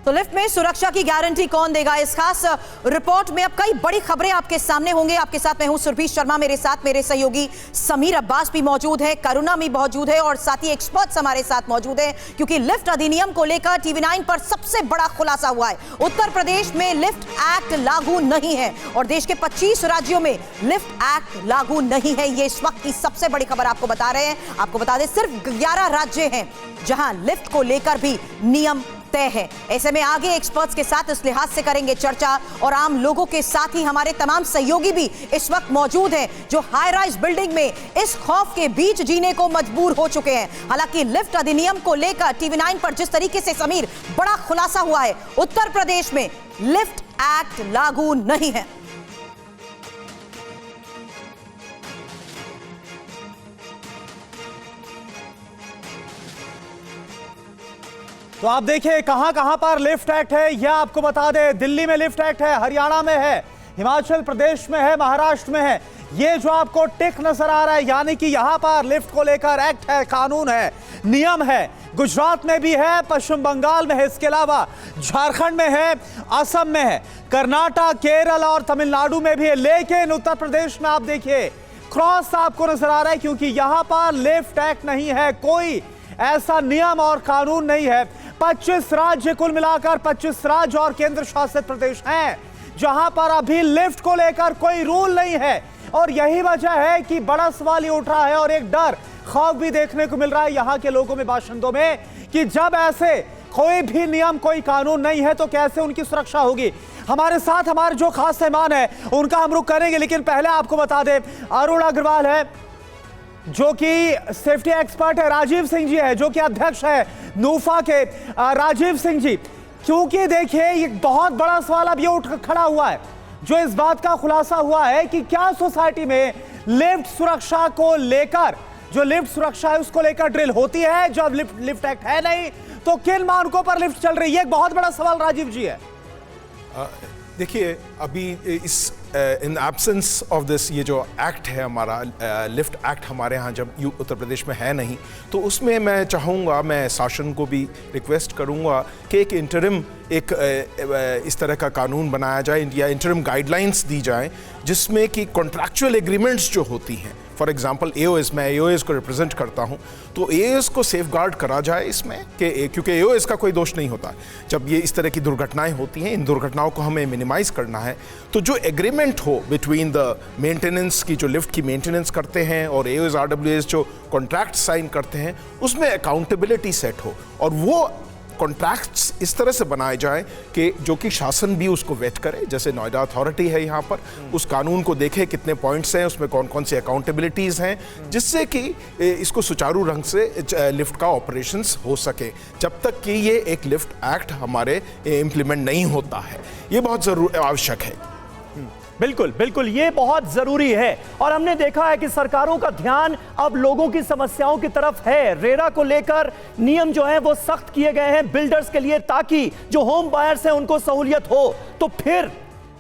तो लिफ्ट में सुरक्षा की गारंटी कौन देगा? इस खास रिपोर्ट में अब कई बड़ी खबरें आपके सामने होंगे। आपके साथ मैं हूं सुरभि शर्मा, मेरे साथ मेरे सहयोगी समीर अब्बास भी मौजूद है, करुणा भी मौजूद है और साथ ही एक्सपर्ट्स हमारे साथ मौजूद है, क्योंकि लिफ्ट अधिनियम को लेकर टीवी9 पर सबसे बड़ा खुलासा हुआ है। उत्तर प्रदेश में लिफ्ट एक्ट लागू नहीं है और देश के 25 राज्यों में लिफ्ट एक्ट लागू नहीं है। ये इस वक्त की सबसे बड़ी खबर आपको बता रहे हैं। आपको बता दें, सिर्फ 11 राज्य हैं जहां लिफ्ट को लेकर भी नियम तय है। ऐसे में आगे एक्सपर्ट्स के साथ इस लिहाज से करेंगे चर्चा और आम लोगों के साथ ही हमारे तमाम सहयोगी भी इस वक्त मौजूद हैं, जो हाई राइज बिल्डिंग में इस खौफ के बीच जीने को मजबूर हो चुके हैं। हालांकि लिफ्ट अधिनियम को लेकर टीवी9 पर जिस तरीके से समीर बड़ा खुलासा हुआ है, उत्तर प्रदेश में लिफ्ट एक्ट लागू नहीं है। तो आप देखिए कहां पर लिफ्ट एक्ट है, यह आपको बता दें। दिल्ली में लिफ्ट एक्ट है, हरियाणा में है, हिमाचल प्रदेश में है, महाराष्ट्र में है। ये जो आपको टिक नजर आ रहा है, यानी कि यहां पर लिफ्ट को लेकर एक्ट है, कानून है, नियम है। गुजरात में भी है, पश्चिम बंगाल में है, इसके अलावा झारखंड में है, असम में है, कर्नाटक, केरल और तमिलनाडु में भी है। लेकिन उत्तर प्रदेश में आप देखिए क्रॉस आपको नजर आ रहा है, क्योंकि यहां पर लिफ्ट एक्ट नहीं है, कोई ऐसा नियम और कानून नहीं है। 25 राज्य, कुल मिलाकर 25 राज्य और केंद्र शासित प्रदेश हैं जहां पर अभी लिफ्ट को लेकर कोई रूल नहीं है। और यही वजह है कि बड़ा सवाल ये उठ रहा है और एक डर, खौफ भी देखने को मिल रहा है यहां के लोगों में, बाशिंदों में, कि जब ऐसे कोई भी नियम, कोई कानून नहीं है तो कैसे उनकी सुरक्षा होगी। हमारे साथ हमारे जो खास मेहमान है उनका हम रुख करेंगे, लेकिन पहले आपको बता दें अरुण अग्रवाल है जो कि सेफ्टी एक्सपर्ट है, राजीव सिंह जी है जो कि अध्यक्ष है नूफा के। राजीव सिंह जी, क्योंकि देखिए ये बहुत बड़ा सवाल अब ये उठ खड़ा हुआ है, जो इस बात का खुलासा हुआ है कि क्या सोसाइटी में लिफ्ट सुरक्षा को लेकर, जो लिफ्ट सुरक्षा है उसको लेकर ड्रिल होती है जब लिफ्ट एक्ट है नहीं, तो किन मानकों पर लिफ्ट चल रही है? एक बहुत बड़ा सवाल राजीव जी है। देखिए अभी इस इन एब्सेंस ऑफ दिस, ये जो एक्ट है हमारा, लिफ्ट एक्ट हमारे यहाँ जब उत्तर प्रदेश में है नहीं, तो उसमें मैं चाहूँगा, मैं शासन को भी रिक्वेस्ट करूँगा कि एक इंटरिम इस तरह का कानून बनाया जाए या इंटरिम गाइडलाइंस दी जाए, जिसमें कि कॉन्ट्रैक्चुअल एग्रीमेंट्स जो होती हैं, फॉर एग्जांपल एओएस, मैं एओएस को रिप्रेजेंट करता हूं, तो एओएस को सेफगार्ड करा जाए इसमें, कि क्योंकि एओएस का कोई दोष नहीं होता। जब ये इस तरह की दुर्घटनाएं होती हैं, इन दुर्घटनाओं को हमें मिनिमाइज करना है, तो जो एग्रीमेंट हो बिटवीन द मेंटेनेंस की, जो लिफ्ट की मेंटेनेंस करते हैं, और एओएस आरडब्ल्यूएस जो कॉन्ट्रैक्ट साइन करते हैं, उसमें अकाउंटेबिलिटी सेट हो और वो कॉन्ट्रैक्ट्स इस तरह से बनाए जाए कि जो कि शासन भी उसको वेट करे, जैसे नोएडा अथॉरिटी है यहाँ पर, उस कानून को देखे कितने पॉइंट्स हैं, उसमें कौन कौन सी अकाउंटेबिलिटीज़ हैं, जिससे कि इसको सुचारू ढंग से लिफ्ट का ऑपरेशंस हो सके, जब तक कि ये एक लिफ्ट एक्ट हमारे इम्प्लीमेंट नहीं होता है। ये बहुत आवश्यक है। बिल्कुल बिल्कुल, ये बहुत जरूरी है। और हमने देखा है कि सरकारों का ध्यान अब लोगों की समस्याओं की तरफ है। रेरा को लेकर नियम जो है वो सख्त किए गए हैं बिल्डर्स के लिए, ताकि जो होम बायर्स हैं उनको सहूलियत हो। तो फिर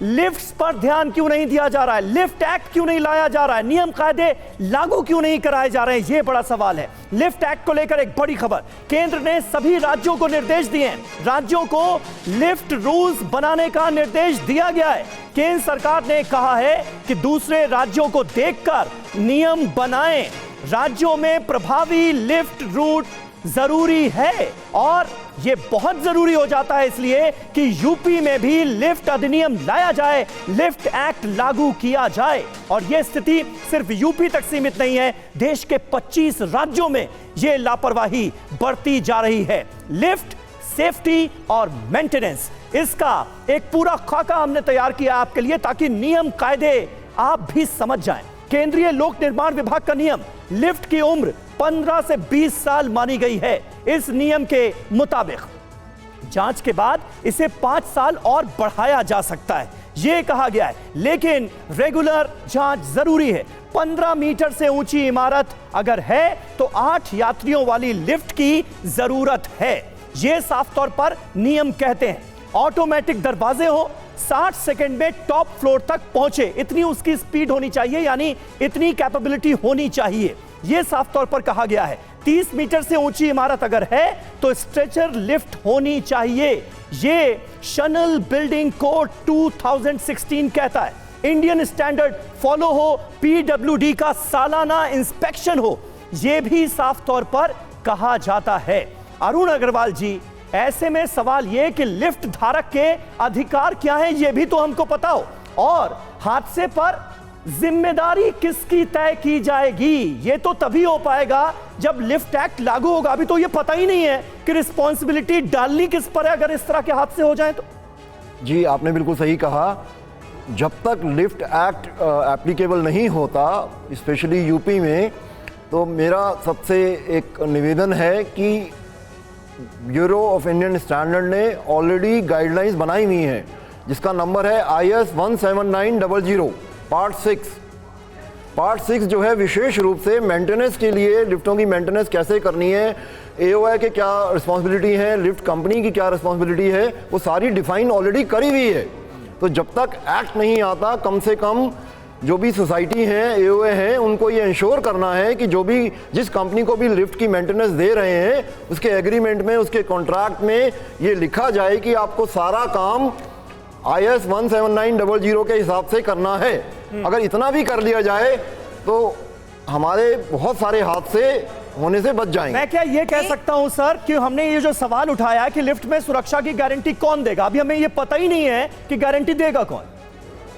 लिफ्ट्स पर ध्यान क्यों नहीं दिया जा रहा है? लिफ्ट एक्ट क्यों नहीं लाया जा रहा है? नियम कायदे लागू क्यों नहीं कराए जा रहे हैं? यह बड़ा सवाल है। लिफ्ट एक्ट को लेकर एक बड़ी खबर, केंद्र ने सभी राज्यों को निर्देश दिए हैं। राज्यों को लिफ्ट रूल्स बनाने का निर्देश दिया गया है। केंद्र सरकार ने कहा है कि दूसरे राज्यों को देखकर नियम बनाएं। राज्यों में प्रभावी लिफ्ट रूट जरूरी है, और यह बहुत जरूरी हो जाता है इसलिए कि यूपी में भी लिफ्ट अधिनियम लाया जाए, लिफ्ट एक्ट लागू किया जाए। और यह स्थिति सिर्फ यूपी तक सीमित नहीं है, देश के 25 राज्यों में यह लापरवाही बढ़ती जा रही है। लिफ्ट सेफ्टी और मेंटेनेंस, इसका एक पूरा खाका हमने तैयार किया आपके लिए, ताकि नियम कायदे आप भी समझ जाएं। केंद्रीय लोक निर्माण विभाग का नियम, लिफ्ट की उम्र 15 से 20 साल मानी गई है। इस नियम के मुताबिक जांच के बाद इसे 5 साल और बढ़ाया जा सकता है, यह कहा गया है। लेकिन रेगुलर जांच जरूरी है। 15 मीटर से ऊंची इमारत अगर है तो 8 यात्रियों वाली लिफ्ट की जरूरत है, यह साफ तौर पर नियम कहते हैं। ऑटोमेटिक दरवाजे हो, 60 सेकंड में टॉप फ्लोर तक पहुंचे, इतनी उसकी स्पीड होनी चाहिए, यानी इतनी कैपेबिलिटी होनी चाहिए। यह साफ तौर पर कहा गया है। 30 मीटर से ऊंची इमारत अगर है तो स्ट्रेचर लिफ्ट होनी चाहिए। यह शनल बिल्डिंग कोड 2016 कहता है। इंडियन स्टैंडर्ड फॉलो हो, पीडब्ल्यूडी का सालाना इंस्पेक्शन हो, यह भी साफ तौर पर कहा जाता है। अरुण अग्रवाल जी, ऐसे में सवाल यह कि लिफ्ट धारक के अधिकार क्या हैं, यह भी तो हमको पता हो, और हादसे पर जिम्मेदारी किसकी तय की जाएगी, यह तो तभी हो पाएगा जब लिफ्ट एक्ट लागू होगा। अभी तो यह पता ही नहीं है कि रिस्पॉन्सिबिलिटी डालनी किस पर है अगर इस तरह के हादसे हो जाएं तो। जी, आपने बिल्कुल सही कहा। जब तक लिफ्ट एक्ट एप्लीकेबल नहीं होता, स्पेशली यूपी में, तो मेरा सबसे एक निवेदन है कि ब्यूरो ऑफ इंडियन स्टैंडर्ड ने ऑलरेडी गाइडलाइंस बनाई हुई हैं, जिसका नंबर है IS 17900 पार्ट 6। पार्ट 6 जो है विशेष रूप से मेंटेनेंस के लिए, लिफ्टों की मेंटेनेंस कैसे करनी है, AOI के क्या रिस्पॉन्सिबिलिटी है, लिफ्ट कंपनी की क्या रिस्पॉन्सिबिलिटी है, वो सारी डिफाइन ऑलरेडी करी हुई है। तो जब तक एक्ट नहीं आता, कम से कम जो भी सोसाइटी हैं, AOI हैं, उनको ये इंश्योर करना है कि जिस कंपनी को भी लिफ्ट की मेंटेनेंस दे रहे हैं, उसके एग्रीमेंट में, उसके कॉन्ट्रैक्ट में ये लिखा जाए कि आपको सारा काम IS 17900 के हिसाब से करना है। अगर इतना भी कर लिया जाए तो हमारे बहुत सारे हादसे होने से बच जाएंगे। मैं क्या ये कह सकता हूं सर कि हमने ये जो सवाल उठाया कि लिफ्ट में सुरक्षा की गारंटी कौन देगा, अभी हमें ये पता ही नहीं है कि गारंटी देगा कौन।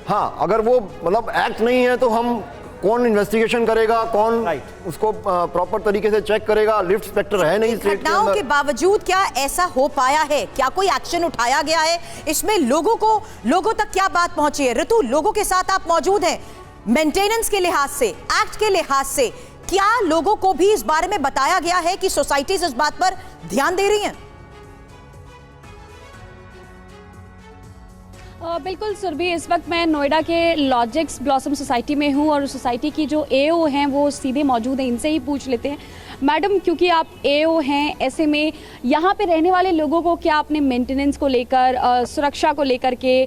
हाँ, अगर वो मतलब एक्ट नहीं है तो हम कौन इन्वेस्टिगेशन करेगा, कौन उसको प्रॉपर तरीके से चेक करेगा? लिफ्ट इंस्पेक्टर है नहीं स्टेट के घटनाओं अंदर। के बावजूद क्या ऐसा हो पाया है? क्या कोई एक्शन उठाया गया है? इसमें लोगों तक क्या बात पहुंची है? ऋतु, लोगों के साथ आप मौजूद हैं, मेंटेनेंस के लिहाज से, एक्ट के लिहाज से, क्या लोगों को भी इस बारे में बताया गया है कि सोसाइटीज इस बात पर ध्यान दे रही हैं? बिल्कुल सुरभि, इस वक्त मैं नोएडा के लॉजिक्स ब्लॉसम सोसाइटी में हूं और सोसाइटी की जो AO हैं वो सीधे मौजूद हैं, इनसे ही पूछ लेते हैं। मैडम, क्योंकि आप AO हैं, ऐसे में यहाँ पे रहने वाले लोगों को क्या अपने मेंटेनेंस को लेकर, सुरक्षा को लेकर के,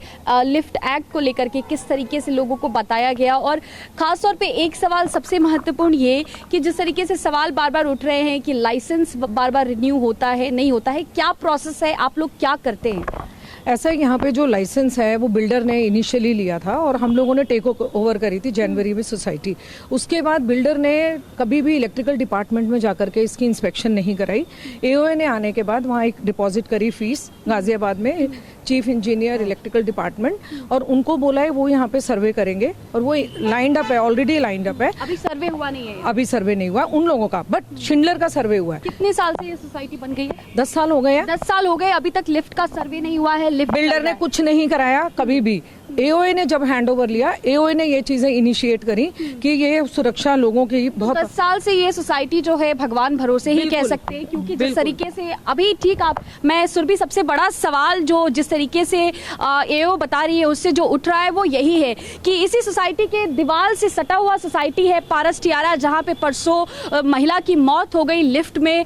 लिफ्ट एक्ट को लेकर के किस तरीके से लोगों को बताया गया? और ख़ास तौर पे एक सवाल सबसे महत्वपूर्ण ये कि जिस तरीके से सवाल बार बार उठ रहे हैं कि लाइसेंस बार बार रिन्यू होता है, नहीं होता है, क्या प्रोसेस है, आप लोग क्या करते हैं? ऐसा यहाँ पे जो लाइसेंस है वो बिल्डर ने इनिशियली लिया था और हम लोगों ने टेक ओवर करी थी जनवरी में सोसाइटी। उसके बाद बिल्डर ने कभी भी इलेक्ट्रिकल डिपार्टमेंट में जाकर के इसकी इंस्पेक्शन नहीं कराई। AOI ने आने के बाद वहाँ एक डिपॉजिट करी फीस गाजियाबाद में, चीफ इंजीनियर इलेक्ट्रिकल डिपार्टमेंट, और उनको बोला है वो यहाँ पे सर्वे करेंगे और वो लाइंड अप है, ऑलरेडी लाइंड अप है। अभी सर्वे हुआ नहीं है? अभी सर्वे नहीं हुआ उन लोगों का, बट शिंडलर का सर्वे हुआ है। कितने साल से ये सोसाइटी बन गई है? 10 साल हो गए हैं। 10 साल हो गए, अभी तक लिफ्ट का सर्वे नहीं हुआ है। लिफ्ट बिल्डर ने कुछ नहीं कराया कभी भी। AOI ने जब हैंड ओवर लिया, AOI ने ये चीजें इनिशिएट करी कि ये सुरक्षा लोगों की बहुत 10 साल से ये सोसाइटी जो है भगवान भरोसे ही कह सकते हैं, क्योंकि जिस तरीके से अभी ठीक आप, मैं सुरभि, सबसे बड़ा सवाल जो जिस तरीके से AO बता रही है उससे जो उठ रहा है वो यही है कि इसी सोसाइटी के दीवार से सटा हुआ सोसाइटी है पारस टियारा, जहाँ पे परसों महिला की मौत हो गई लिफ्ट में,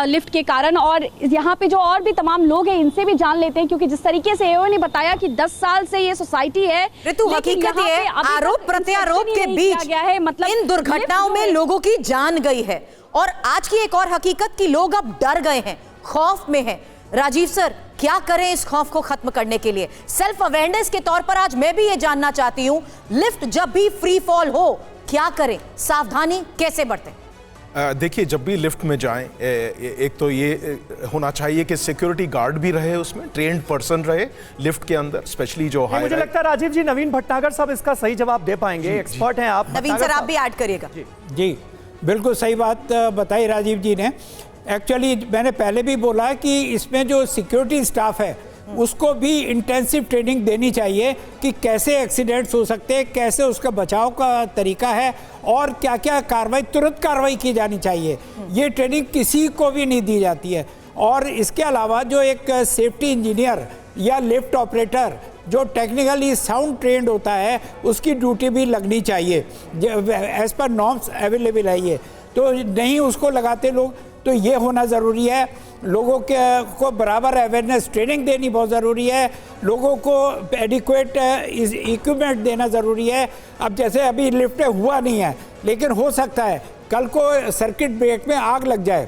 लिफ्ट के कारण। और यहाँ पे जो और भी तमाम लोग हैं इनसे भी जान लेते हैं, क्योंकि जिस तरीके से AO ने बताया कि 10 साल से ये सोसाइटी है, ऋतु, हकीकत ये है आरोप प्रत्यारोप के बीच मतलब इन दुर्घटनाओं में लोगों की जान गई है। और आज की एक और हकीकत कि लोग अब डर गए हैं, खौफ में हैं। राजीव सर, क्या करें इस खौफ को खत्म करने के लिए? सेल्फ अवेयरनेस के तौर पर आज मैं भी ये जानना चाहती हूं, लिफ्ट जब भी फ्री फॉल हो क्या करें, सावधानी कैसे बरतें? देखिए, जब भी लिफ्ट में जाएं, एक तो ये होना चाहिए कि सिक्योरिटी गार्ड भी रहे, उसमें ट्रेन्ड पर्सन रहे लिफ्ट के अंदर, स्पेशली जो हाई। मुझे लगता है राजीव जी, नवीन भटनागर साहब इसका सही जवाब दे पाएंगे, एक्सपर्ट हैं आप। नवीन सर, आप भी ऐड करिएगा। जी, बिल्कुल सही बात बताई राजीव जी ने। एक्चुअली मैंने पहले भी बोला कि इसमें जो सिक्योरिटी स्टाफ है उसको भी इंटेंसिव ट्रेनिंग देनी चाहिए कि कैसे एक्सीडेंट्स हो सकते हैं, कैसे उसका बचाव का तरीका है और क्या क्या कार्रवाई, तुरंत कार्रवाई की जानी चाहिए। ये ट्रेनिंग किसी को भी नहीं दी जाती है। और इसके अलावा जो एक सेफ्टी इंजीनियर या लिफ्ट ऑपरेटर जो टेक्निकली साउंड ट्रेंड होता है उसकी ड्यूटी भी लगनी चाहिए, एज पर नॉर्म्स अवेलेबल है ये, तो नहीं उसको लगाते लोग, तो ये होना ज़रूरी है। लोगों को बराबर अवेयरनेस ट्रेनिंग देनी बहुत ज़रूरी है, लोगों को एडिक्वेट इक्विपमेंट देना ज़रूरी है। अब जैसे अभी लिफ्ट हुआ नहीं है, लेकिन हो सकता है कल को सर्किट ब्रेक में आग लग जाए,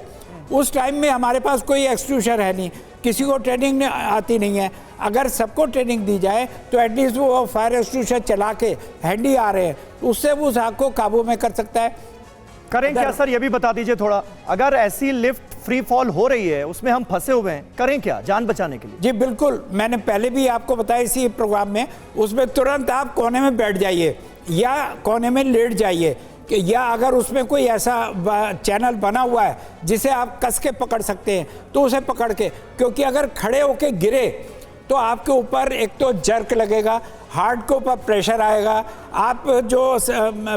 उस टाइम में हमारे पास कोई एक्सट्यूशर है नहीं, किसी को ट्रेनिंग आती नहीं है। अगर सबको ट्रेनिंग दी जाए तो एटलीस्ट वो फायर एक्सट्यूशर चला के हैंडी आ रहे हैं, उससे वो उस आग को काबू में कर सकता है। करें क्या सर, ये भी बता दीजिए थोड़ा। अगर ऐसी लिफ्ट फ्री फॉल हो रही है, उसमें हम फंसे हुए हैं, करें क्या जान बचाने के लिए? जी बिल्कुल, मैंने पहले भी आपको बताया इसी प्रोग्राम में, उसमें तुरंत आप कोने में बैठ जाइए या कोने में लेट जाइए, कि या अगर उसमें कोई ऐसा चैनल बना हुआ है जिसे आप कस के पकड़ सकते हैं तो उसे पकड़ के, क्योंकि अगर खड़े होके गिरे तो आपके ऊपर एक तो जर्क लगेगा, हार्ट के ऊपर प्रेशर आएगा, आप जो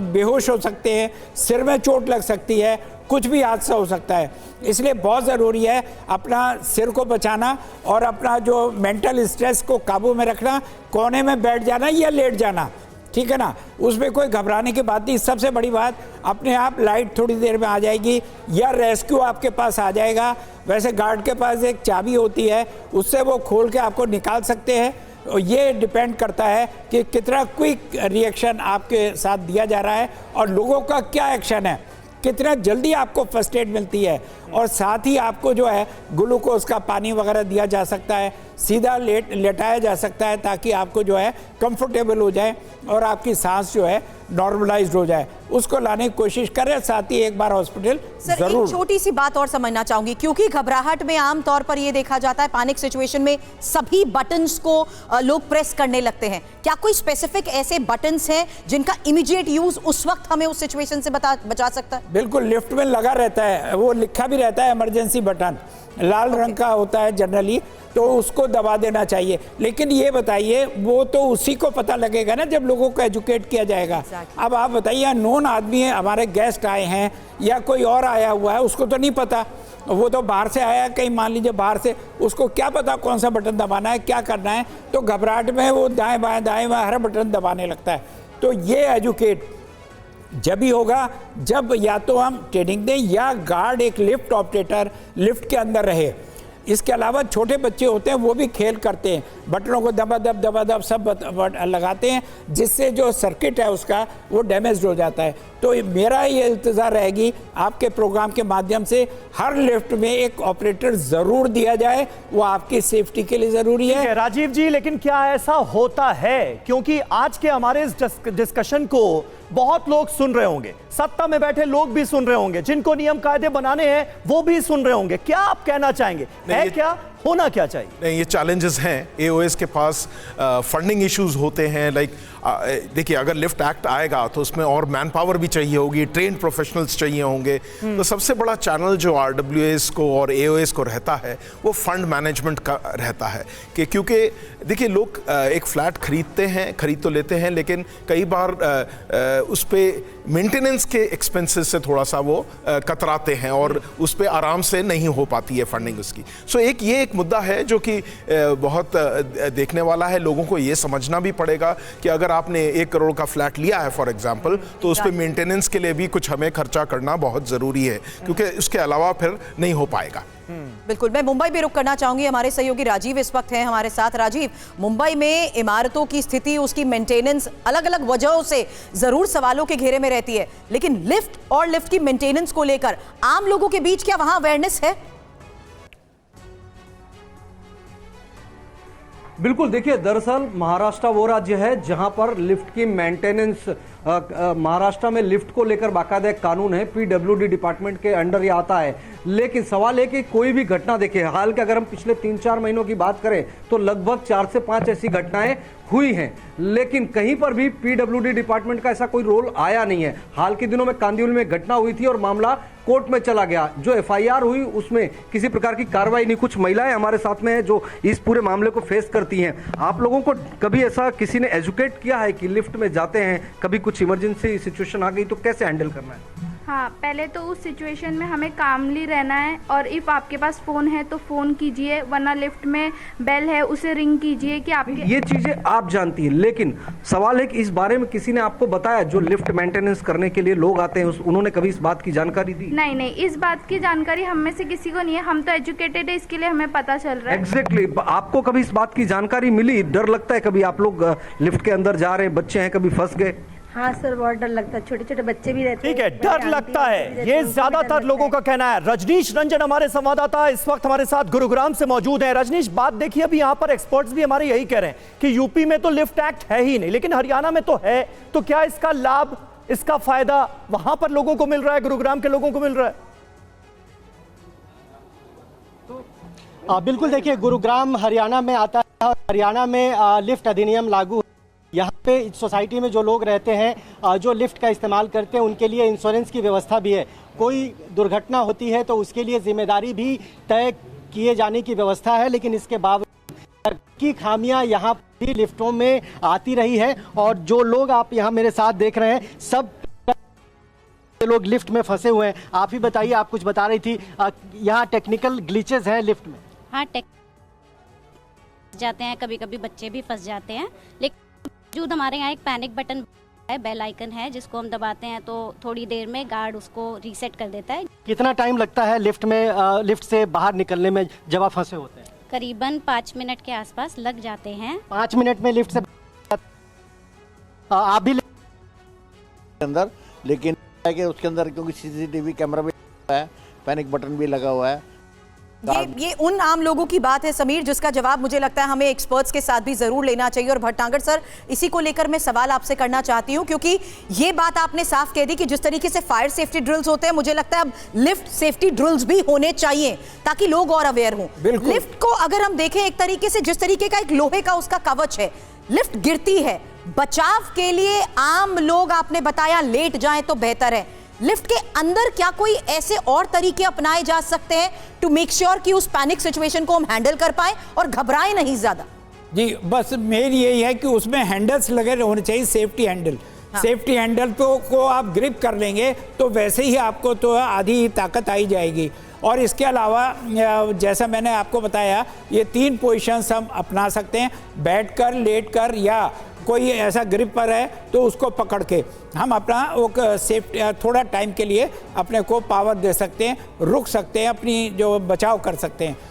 बेहोश हो सकते हैं, सिर में चोट लग सकती है, कुछ भी हादसा हो सकता है। इसलिए बहुत ज़रूरी है अपना सिर को बचाना और अपना जो मेंटल स्ट्रेस को काबू में रखना, कोने में बैठ जाना या लेट जाना, ठीक है ना, उसमें कोई घबराने की बात नहीं। सबसे बड़ी बात, अपने आप लाइट थोड़ी देर में आ जाएगी या रेस्क्यू आपके पास आ जाएगा। वैसे गार्ड के पास एक चाबी होती है, उससे वो खोल के आपको निकाल सकते हैं। और ये डिपेंड करता है कि कितना क्विक रिएक्शन आपके साथ दिया जा रहा है और लोगों का क्या एक्शन है, कितना जल्दी आपको फर्स्ट एड मिलती है, और साथ ही आपको जो है ग्लूकोज का पानी वगैरह दिया जा सकता है, सीधा लेटाया जा सकता है ताकि आपको जो है कंफर्टेबल हो जाए और आपकी सांस जो है नॉर्मलाइज्ड हो जाए, उसको लाने की कोशिश करें। साथ ही एक बार हॉस्पिटल सर जरूर। एक छोटी सी बात और समझना चाहूंगी, क्योंकि घबराहट में आमतौर पर यह देखा जाता है पैनिक सिचुएशन में सभी बटन्स को लोग प्रेस करने लगते हैं। क्या कोई स्पेसिफिक ऐसे बटन्स हैं जिनका इमीडिएट यूज उस वक्त हमें उस सिचुएशन से बचा सकता है? बिल्कुल, लिफ्ट में लगा रहता है, वो लिखा भी रहता है इमरजेंसी बटन, लाल रंग का होता है जनरली, तो उसको दबा देना चाहिए। लेकिन ये बताइए, वो तो उसी को पता लगेगा ना जब लोगों को एजुकेट किया जाएगा। अब आप बताइए, नॉन आदमी है, हमारे गेस्ट आए हैं या कोई और आया हुआ है, उसको तो नहीं पता, वो तो बाहर से आया, कहीं मान लीजिए बाहर से, उसको क्या पता कौन सा बटन दबाना है, क्या करना है, तो घबराहट में वो दाएं बाएं हर बटन दबाने लगता है। तो ये एजुकेट जब भी होगा जब या तो हम ट्रेनिंग दें या गार्ड एक लिफ्ट ऑपरेटर लिफ्ट के अंदर रहे। इसके अलावा छोटे बच्चे होते हैं, वो भी खेल करते हैं, बटनों को दबा सब लगाते हैं, जिससे जो सर्किट है उसका वो डैमेज हो जाता है। तो मेरा ये इंतज़ार रहेगी आपके प्रोग्राम के माध्यम से हर लिफ्ट में एक ऑपरेटर ज़रूर दिया जाए, वो आपकी सेफ्टी के लिए ज़रूरी है। राजीव जी, लेकिन क्या ऐसा होता है? क्योंकि आज के हमारे इस डिस्कशन को बहुत लोग सुन रहे होंगे, सत्ता में बैठे लोग भी सुन रहे होंगे, जिनको नियम कायदे बनाने हैं वो भी सुन रहे होंगे। क्या आप कहना चाहेंगे, है क्या, होना क्या चाहिए? नहीं, ये चैलेंजेस हैं। एओएस के पास फंडिंग इश्यूज होते हैं। लाइक देखिए, अगर लिफ्ट एक्ट आएगा तो उसमें और मैन पावर भी चाहिए होगी, ट्रेन्ड प्रोफेशनल्स चाहिए होंगे। तो सबसे बड़ा चैनल जो आरडब्ल्यूएस को और एओएस को रहता है वो फंड मैनेजमेंट का रहता है। कि क्योंकि देखिए, लोग एक फ्लैट खरीद तो लेते हैं, लेकिन कई बार उस पर मेंटेनेंस के एक्सपेंसेस से थोड़ा सा वो कतराते हैं और उस पर आराम से नहीं हो पाती है फंडिंग उसकी। सो ये एक मुद्दा है जो कि बहुत देखने वाला है। लोगों को ये समझना भी पड़ेगा कि अगर आपने 1 करोड़ का फ्लैट लिया है फॉर एग्जांपल, तो उस पर मेंटेनेंस के लिए भी कुछ हमें खर्चा करना बहुत ज़रूरी है, क्योंकि उसके अलावा फिर नहीं हो पाएगा। बिल्कुल, मैं मुंबई भी रुक करना चाहूंगी। हमारे सहयोगी राजीव इस वक्त हैं हमारे साथ। राजीव, मुंबई में इमारतों की स्थिति, उसकी मेंटेनेंस अलग अलग वजहों से जरूर सवालों के घेरे में रहती है, लेकिन लिफ्ट और लिफ्ट की मेंटेनेंस को लेकर आम लोगों के बीच क्या वहां अवेयरनेस है? बिल्कुल, देखिए, दरअसल महाराष्ट्र वो राज्य है जहां पर लिफ्ट की मेंटेनेंस, महाराष्ट्र में लिफ्ट को लेकर बाकायदा एक कानून है, पीडब्ल्यूडी डिपार्टमेंट के अंडर ये आता है। लेकिन सवाल है कि कोई भी घटना देखिए, हाल के अगर हम पिछले 3-4 महीनों की बात करें तो लगभग 4 से 5 ऐसी घटनाएं हुई हैं, लेकिन कहीं पर भी पीडब्ल्यूडी डिपार्टमेंट का ऐसा कोई रोल आया नहीं है। हाल के दिनों में कांदिवली में घटना हुई थी और मामला कोर्ट में चला गया। जो एफआईआर हुई उसमें किसी प्रकार की कार्रवाई नहीं। कुछ महिलाएं हमारे साथ में हैं जो इस पूरे मामले को फेस करती हैं। आप लोगों को कभी ऐसा किसी ने एजुकेट किया है कि लिफ्ट में जाते हैं, कभी कुछ इमरजेंसी सिचुएशन आ गई तो कैसे हैंडल करना है? हाँ, पहले तो उस सिचुएशन में हमें कामली रहना है, और इफ़ आपके पास फ़ोन है तो फ़ोन कीजिए, वरना लिफ्ट में बेल है उसे रिंग कीजिए कि आपके। ये चीज़ें आप जानती हैं, लेकिन सवाल है कि इस बारे में किसी ने आपको बताया? जो लिफ्ट मेंटेनेंस करने के लिए लोग आते हैं उन्होंने कभी इस बात की जानकारी दी? नहीं, इस बात की जानकारी हम में से किसी को नहीं है। हम तो एजुकेटेड है, इसके लिए हमें पता चल रहा है। एग्जैक्टली, आपको कभी इस बात की जानकारी मिली? डर लगता है कभी आप लोग लिफ्ट के अंदर जा रहे हैं, बच्चे हैं, कभी फंस गए? हाँ सर, बहुत डर लगता है, छोटे छोटे बच्चे भी रहते हैं। ठीक है, बड़े डर आंटी लगता अंकल भी है, रहते ये हैं, उनको भी डर ज्यादातर लगता लोगों है। का कहना है। रजनीश रंजन हमारे संवाददाता इस वक्त हमारे साथ गुरुग्राम से मौजूद हैं। रजनीश, बात देखिए, अभी यहाँ पर एक्सपर्ट्स भी हमारे यही कह रहे हैं कि यूपी में तो लिफ्ट एक्ट है ही नहीं, लेकिन हरियाणा में तो है। तो क्या इसका लाभ, इसका फायदा वहां पर लोगों को मिल रहा है, गुरुग्राम के लोगों को मिल रहा है? बिल्कुल, देखिए, गुरुग्राम हरियाणा में आता है और हरियाणा में लिफ्ट अधिनियम लागू। यहाँ पे सोसाइटी में जो लोग रहते हैं, जो लिफ्ट का इस्तेमाल करते हैं, उनके लिए इंश्योरेंस की व्यवस्था भी है। कोई दुर्घटना होती है तो उसके लिए जिम्मेदारी भी तय किए जाने की व्यवस्था है, लेकिन इसके बावजूद की खामियां यहाँ भी लिफ्टों में आती रही है। और जो लोग आप यहाँ मेरे साथ देख रहे हैं, सब लोग लिफ्ट में फंसे हुए हैं। आप ही बताइए, आप कुछ बता रही थी, यहाँ टेक्निकल ग्लिचेस हैं लिफ्ट में। हाँ, जाते हैं, कभी कभी बच्चे भी फंस जाते हैं, लेकिन बावजूद हमारे यहाँ एक पैनिक बटन है, बेल आइकन है, जिसको हम दबाते हैं तो थोड़ी देर में गार्ड उसको रीसेट कर देता है। कितना टाइम लगता है लिफ्ट से बाहर निकलने में जब आप फंसे होते हैं? करीबन 5 मिनट के आसपास लग जाते हैं। 5 मिनट में लिफ्ट से आप भी अंदर, लेकिन है कि उसके अंदर क्योंकि सीसीटीवी कैमरा भी है, पैनिक बटन भी लगा हुआ है। ये उन आम लोगों की बात है समीर, जिसका जवाब मुझे लगता है हमें एक्सपर्ट्स के साथ भी जरूर लेना चाहिए। और भट्टागर सर, इसी को लेकर मैं सवाल आपसे करना चाहती हूं, क्योंकि ये बात आपने साफ कह दी कि जिस तरीके से फायर सेफ्टी ड्रिल्स होते हैं, मुझे लगता है अब लिफ्ट सेफ्टी ड्रिल्स भी होने चाहिए ताकि लोग और अवेयर हों। लिफ्ट को अगर हम देखें एक तरीके से, जिस तरीके का एक लोहे का उसका कवच है, लिफ्ट गिरती है, बचाव के लिए आम लोग, आपने बताया, लेट जाएं तो बेहतर है। लिफ्ट के अंदर क्या कोई ऐसे और तरीके अपनाए जा सकते हैं टू मेक श्योर कि उस पैनिक सिचुएशन को हम हैंडल कर पाए और घबराएं नहीं ज्यादा? जी, बस मेन यही है कि उसमें हैंडल्स लगे होने चाहिए, सेफ्टी हैंडल। हाँ। सेफ्टी हैंडल को आप ग्रिप कर लेंगे तो वैसे ही आपको तो आधी ताकत आई जाएगी। और इसके अलावा जैसा मैंने आपको बताया, ये 3 पोजीशंस हम अपना सकते हैं, बैठकर, लेटकर, या कोई ऐसा ग्रिप पर है तो उसको पकड़ के हम अपना वो सेफ्टी थोड़ा टाइम के लिए अपने को पावर दे सकते हैं, रुक सकते हैं, अपनी जो बचाव कर सकते हैं।